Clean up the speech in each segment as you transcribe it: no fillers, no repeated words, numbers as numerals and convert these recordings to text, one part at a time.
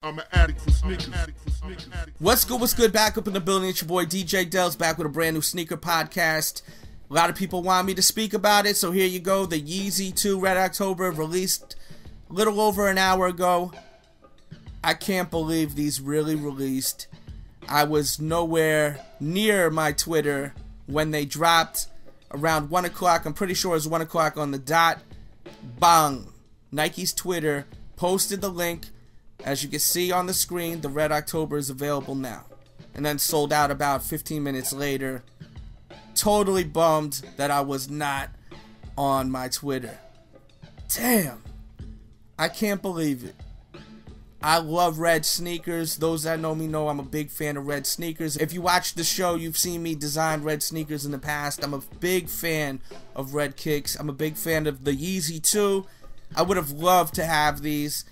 I'm an addict for sneakers. What's good? What's good? Back up in the building. It's your boy DJ Delz back with a brand new sneaker podcast. A lot of people want me to speak about it, so here you go. The Yeezy 2 Red October released a little over an hour ago. I can't believe these really released. I was nowhere near my Twitter when they dropped around 1 o'clock. I'm pretty sure it was 1 o'clock on the dot. Bang! Nike's Twitter posted the link. As you can see on the screen, the Red October is available now. And then sold out about 15 minutes later. Totally bummed that I was not on my Twitter. Damn. I can't believe it. I love red sneakers. Those that know me know I'm a big fan of red sneakers. If you watch the show, you've seen me design red sneakers in the past. I'm a big fan of red kicks. I'm a big fan of the Yeezy 2. I would have loved to have these.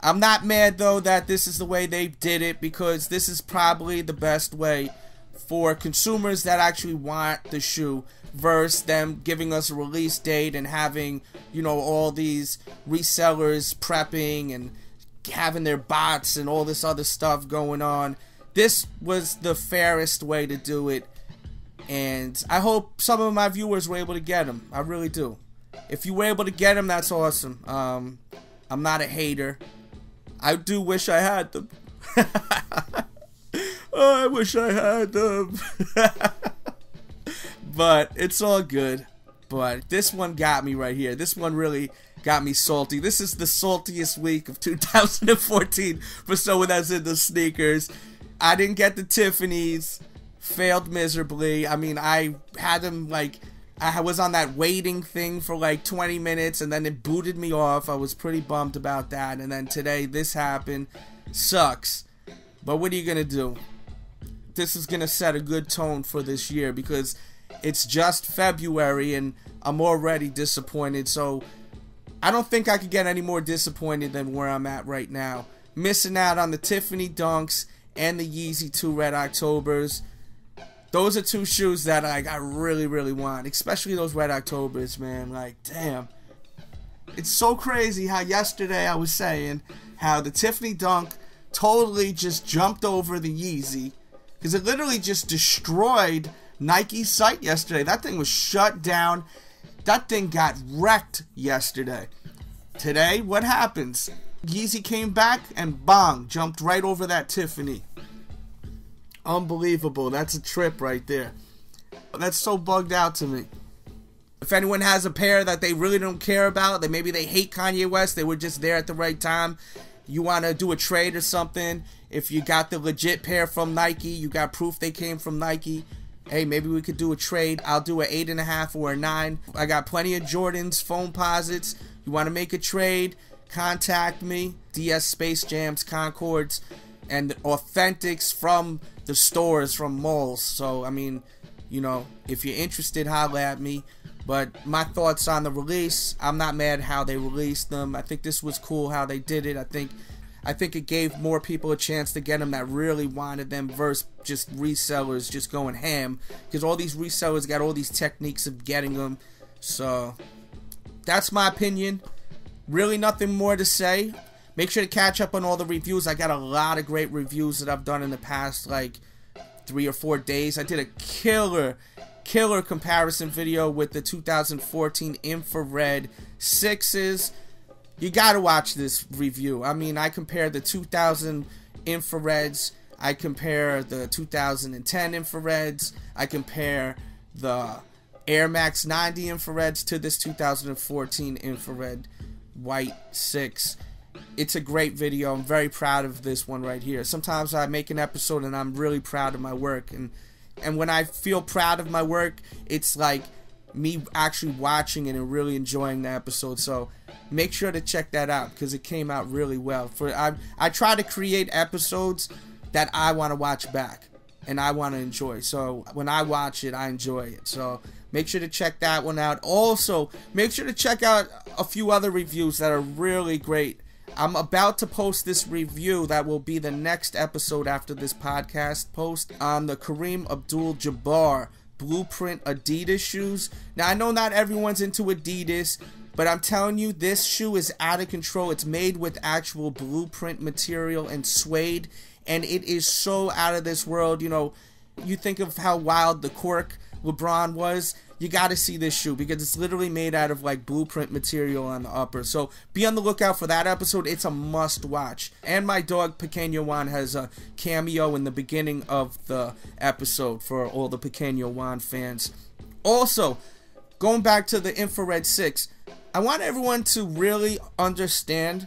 I'm not mad though that this is the way they did it, because this is probably the best way for consumers that actually want the shoe versus them giving us a release date and having, you know, all these resellers prepping and having their bots and all this other stuff going on. This was the fairest way to do it, and I hope some of my viewers were able to get them. I really do. If you were able to get them, that's awesome. I'm not a hater. I do wish I had them. Oh, I wish I had them. But it's all good. But this one got me right here. This one really got me salty. This is the saltiest week of 2014 for someone that's into sneakers. I didn't get the Tiffany's. Failed miserably. I mean, I had them like... I was on that waiting thing for like 20 minutes and then it booted me off. I was pretty bummed about that. And then today this happened. Sucks. But what are you going to do? This is going to set a good tone for this year because it's just February and I'm already disappointed. So I don't think I could get any more disappointed than where I'm at right now. Missing out on the Tiffany Dunks and the Yeezy 2 Red Octobers. Those are two shoes that I really, really want. Especially those Red Octobers, man. Like, damn. It's so crazy how yesterday I was saying how the Tiffany Dunk totally just jumped over the Yeezy. Because it literally just destroyed Nike's site yesterday. That thing was shut down. That thing got wrecked yesterday. Today, what happens? Yeezy came back and bang, jumped right over that Tiffany. Unbelievable. That's a trip right there. That's so bugged out to me. If anyone has a pair that they really don't care about, that maybe they hate Kanye West, they were just there at the right time, you want to do a trade or something, if you got the legit pair from Nike, you got proof they came from Nike, hey, maybe we could do a trade. I'll do an 8.5 or a 9. I got plenty of Jordans, foam posits. You want to make a trade, contact me. DS Space Jams, Concords, and authentics from the stores, from malls. So I mean, you know, if you're interested, holla at me. But my thoughts on the release, I'm not mad how they released them. I think this was cool how they did it. I think it gave more people a chance to get them that really wanted them versus just resellers just going ham, because all these resellers got all these techniques of getting them. So that's my opinion. Really nothing more to say. Make sure to catch up on all the reviews. I got a lot of great reviews that I've done in the past like 3 or 4 days. I did a killer comparison video with the 2014 infrared 6s. You gotta watch this review. I mean, I compare the 2000 infrareds, I compare the 2010 infrareds, I compare the Air Max 90 infrareds to this 2014 infrared white 6. It's a great video. I'm very proud of this one right here. Sometimes I make an episode and I'm really proud of my work, and when I feel proud of my work, it's like me actually watching it and really enjoying the episode. So make sure to check that out because it came out really well. I try to create episodes that I want to watch back and I want to enjoy. So when I watch it, I enjoy it. So make sure to check that one out. Also, make sure to check out a few other reviews that are really great. I'm about to post this review that will be the next episode after this podcast post on the Kareem Abdul-Jabbar Blueprint Adidas shoes. Now, I know not everyone's into Adidas, But I'm telling you, this shoe is out of control. It's made with actual blueprint material and suede, and it is so out of this world. You know, you think of how wild the cork LeBron was. You got to see this shoe because it's literally made out of like blueprint material on the upper. So be on the lookout for that episode. It's a must watch. And my dog Pequeño Juan has a cameo in the beginning of the episode for all the Pequeño Juan fans. Also, going back to the Infrared 6, I want everyone to really understand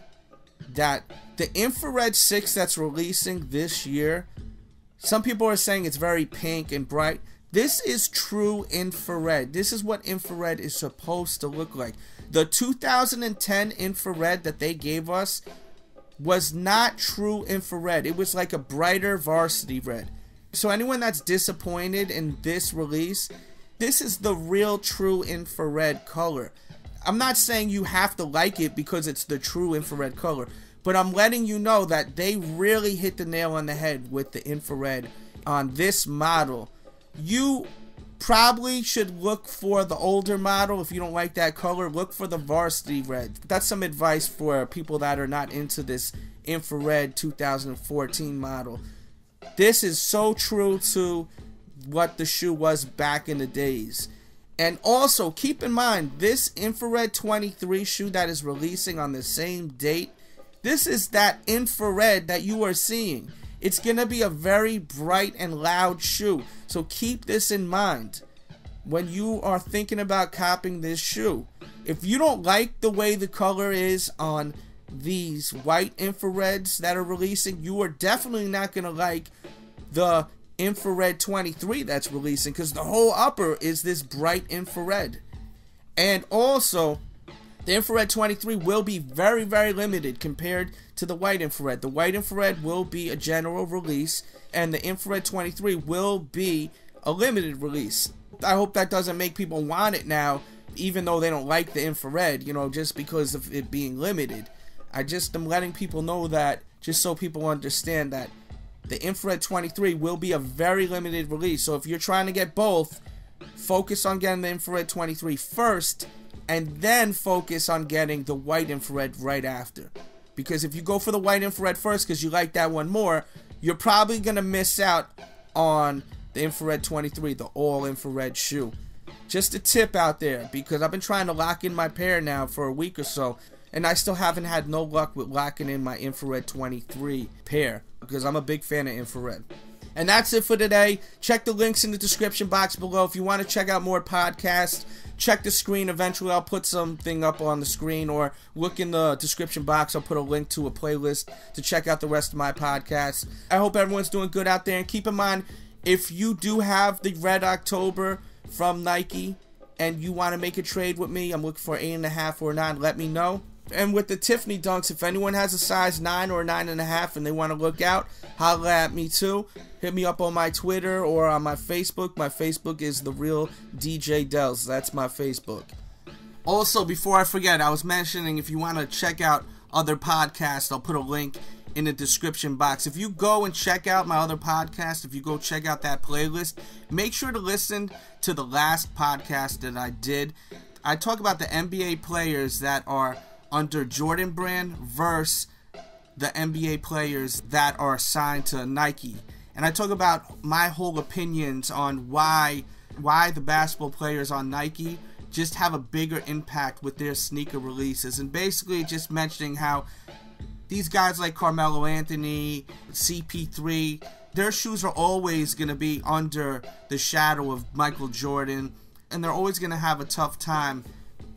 that the Infrared 6 that's releasing this year, some people are saying it's very pink and bright. This is true infrared. This is what infrared is supposed to look like. The 2010 infrared that they gave us was not true infrared. It was like a brighter varsity red. So anyone that's disappointed in this release, this is the real true infrared color. I'm not saying you have to like it because it's the true infrared color, but I'm letting you know that they really hit the nail on the head with the infrared on this model. You probably should look for the older model. If you don't like that color, look for the varsity red. That's some advice for people that are not into this infrared 2014 model. This is so true to what the shoe was back in the days. And also keep in mind, this infrared 23 shoe that is releasing on the same date, this is that infrared that you are seeing. It's going to be a very bright and loud shoe. So keep this in mind when you are thinking about copying this shoe. If you don't like the way the color is on these white infrareds that are releasing, you are definitely not going to like the infrared 23 that's releasing, because the whole upper is this bright infrared. And also, the infrared 23 will be very, very limited compared to the white infrared. The white infrared will be a general release, and the infrared 23 will be a limited release. I hope that doesn't make people want it now, even though they don't like the infrared, you know, just because of it being limited. I just am letting people know that, just so people understand that the infrared 23 will be a very limited release. So if you're trying to get both, focus on getting the infrared 23 first, and then focus on getting the white infrared right after. Because if you go for the white infrared first because you like that one more, you're probably going to miss out on the infrared 23, the all infrared shoe. Just a tip out there, because I've been trying to lock in my pair now for a week or so, and I still haven't had no luck with locking in my infrared 23 pair, because I'm a big fan of infrared. And that's it for today. Check the links in the description box below. If you want to check out more podcasts, check the screen. Eventually I'll put something up on the screen, or look in the description box. I'll put a link to a playlist to check out the rest of my podcasts. I hope everyone's doing good out there. And keep in mind, if you do have the Red October from Nike and you want to make a trade with me, I'm looking for 8.5 or 9, let me know. And with the Tiffany dunks, if anyone has a size 9 or 9.5 and they want to look out, holla at me too. Hit me up on my Twitter or on my Facebook. My Facebook is The Real DJ Delz. That's my Facebook. Also, before I forget, I was mentioning if you want to check out other podcasts, I'll put a link in the description box. If you go and check out my other podcast, if you go check out that playlist, make sure to listen to the last podcast that I did. I talk about the NBA players that are under Jordan brand versus the NBA players that are assigned to Nike. And I talk about my whole opinions on why the basketball players on Nike just have a bigger impact with their sneaker releases. And basically just mentioning how these guys like Carmelo Anthony, CP3, their shoes are always going to be under the shadow of Michael Jordan. And they're always going to have a tough time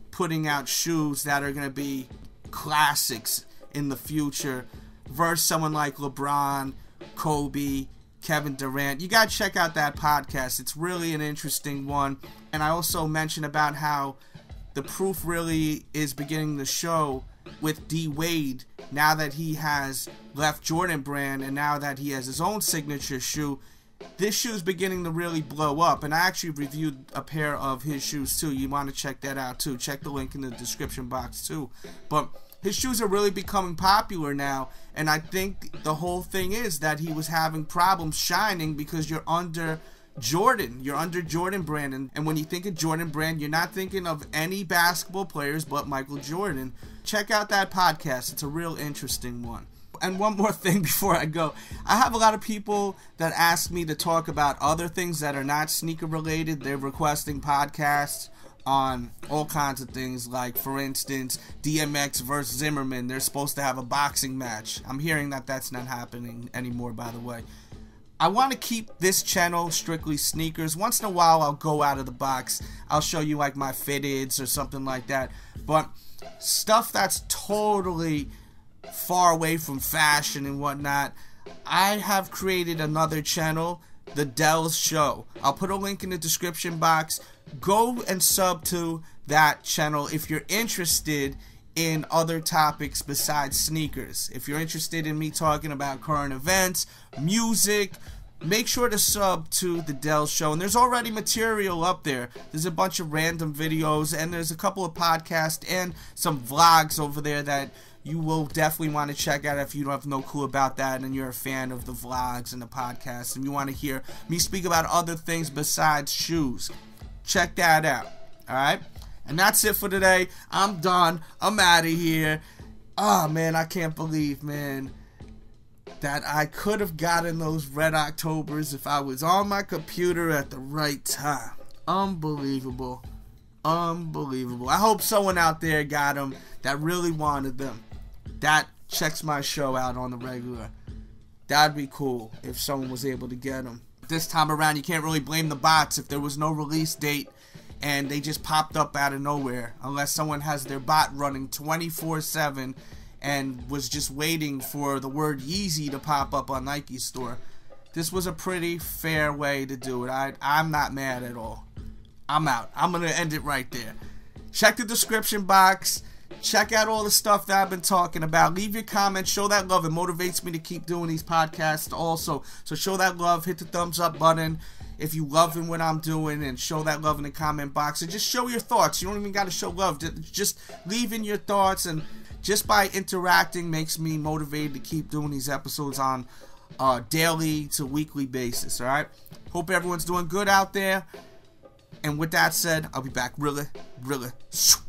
putting out shoes that are going to be classics in the future versus someone like LeBron, Kobe, Kevin Durant. You gotta check out that podcast. It's really an interesting one. And I also mentioned about how the proof really is beginning to show with D Wade now that he has left Jordan brand and now that he has his own signature shoe. This shoe is beginning to really blow up, and I actually reviewed a pair of his shoes too. You want to check that out too. Check the link in the description box too. But his shoes are really becoming popular now, and I think the whole thing is that he was having problems shining because you're under Jordan. You're under Jordan Brand. And when you think of Jordan Brand, you're not thinking of any basketball players but Michael Jordan. Check out that podcast. It's a real interesting one. And one more thing before I go. I have a lot of people that ask me to talk about other things that are not sneaker related. They're requesting podcasts on all kinds of things, like, for instance, DMX versus Zimmerman. They're supposed to have a boxing match. I'm hearing that that's not happening anymore, by the way. I want to keep this channel strictly sneakers. Once in a while, I'll go out of the box. I'll show you, like, my fitteds or something like that. But stuff that's totally far away from fashion and whatnot, I have created another channel, the Delz Show. I'll put a link in the description box. Go and sub to that channel if you're interested in other topics besides sneakers. If you're interested in me talking about current events, music, make sure to sub to the Delz Show. And there's already material up there. There's a bunch of random videos, and there's a couple of podcasts and some vlogs over there that you will definitely want to check out if you have no clue about that and you're a fan of the vlogs and the podcasts and you want to hear me speak about other things besides shoes. Check that out. Alright? And that's it for today. I'm done. I'm out of here. Oh, man, I can't believe, man, that I could have gotten those Red Octobers if I was on my computer at the right time. Unbelievable. Unbelievable. I hope someone out there got them that really wanted them. That checks my show out on the regular. That'd be cool if someone was able to get them. This time around, you can't really blame the bots if there was no release date and they just popped up out of nowhere, unless someone has their bot running 24/7 and was just waiting for the word Yeezy to pop up on Nike's store. This was a pretty fair way to do it. I'm not mad at all. I'm out. I'm going to end it right there. Check the description box. Check out all the stuff that I've been talking about. Leave your comments. Show that love. It motivates me to keep doing these podcasts also. So show that love. Hit the thumbs up button if you loving what I'm doing, and show that love in the comment box. And just show your thoughts. You don't even got to show love. Just leave in your thoughts, and just by interacting makes me motivated to keep doing these episodes on a daily to weekly basis. Alright? Hope everyone's doing good out there. And with that said, I'll be back really, really soon.